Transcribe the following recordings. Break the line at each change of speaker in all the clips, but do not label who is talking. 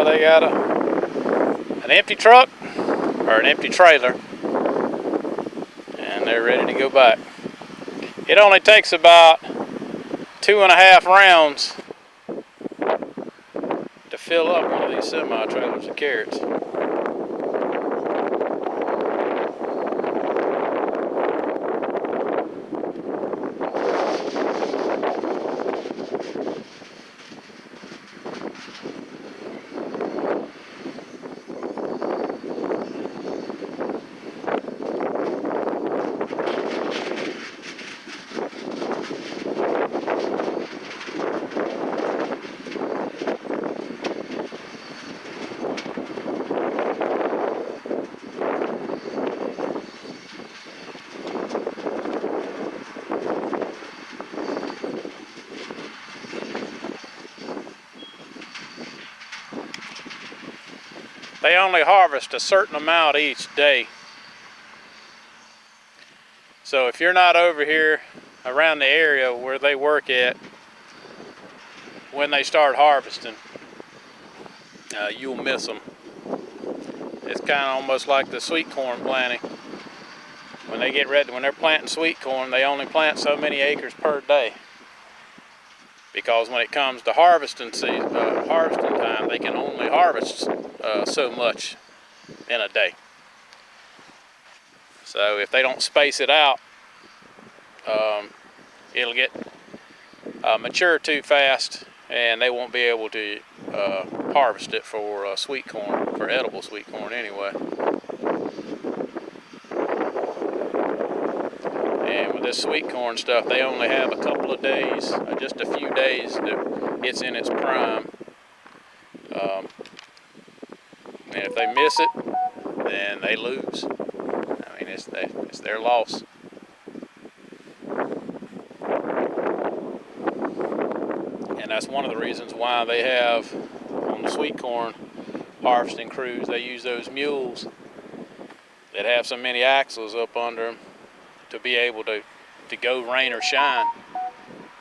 they got an empty truck or an empty trailer, and they're ready to go back. It only takes about 2.5 rounds to fill up one of these semi-trailers of carrots. They only harvest a certain amount each day. So if you're not over here around the area where they work at when they start harvesting, you'll miss them. It's kind of almost like the sweet corn planting. When they get ready, when they're planting sweet corn, they only plant so many acres per day. Because when it comes to harvesting time, they can only harvest so much in a day. So if they don't space it out, it'll get mature too fast, and they won't be able to harvest it for sweet corn, for edible sweet corn anyway. And with this sweet corn stuff, they only have a couple of days, just a few days that it's in its prime. And if they miss it, then they lose. I mean, it's their loss. And that's one of the reasons why they have, on the sweet corn harvesting crews, they use those mules that have so many axles up under them to be able to go rain or shine.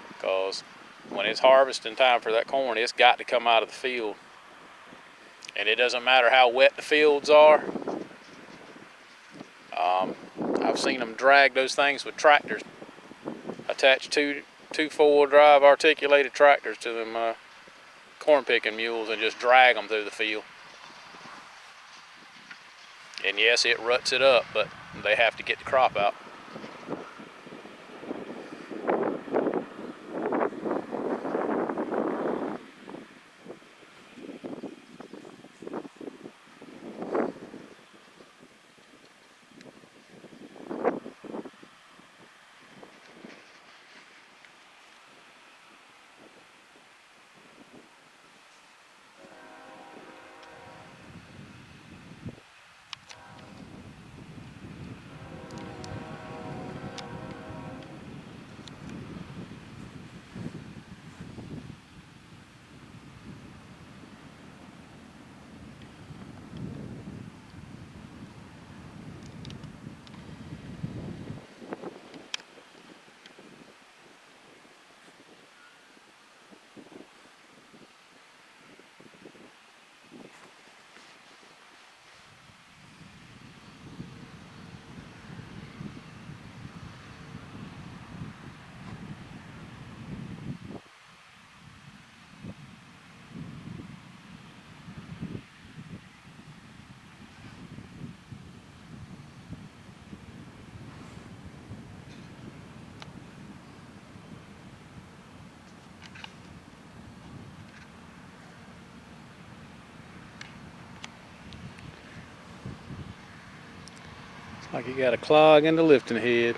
Because when it's harvesting time for that corn, it's got to come out of the field. And it doesn't matter how wet the fields are. I've seen them drag those things with tractors, attach two 4-wheel drive articulated tractors to them corn picking mules, and just drag them through the field. And yes, it ruts it up, but they have to get the crop out. Like you got a clog in the lifting head.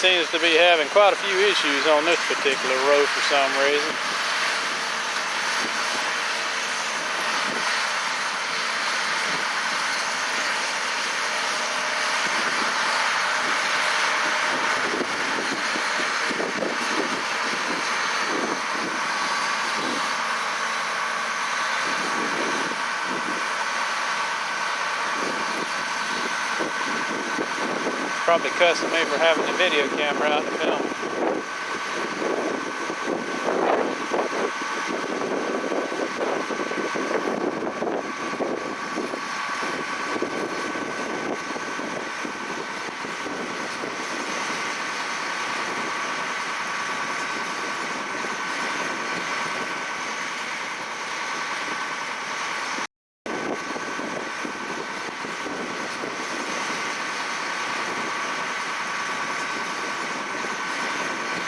seems to be having quite a few issues on this particular row for some reason. Probably cussing me for having the video camera out to film.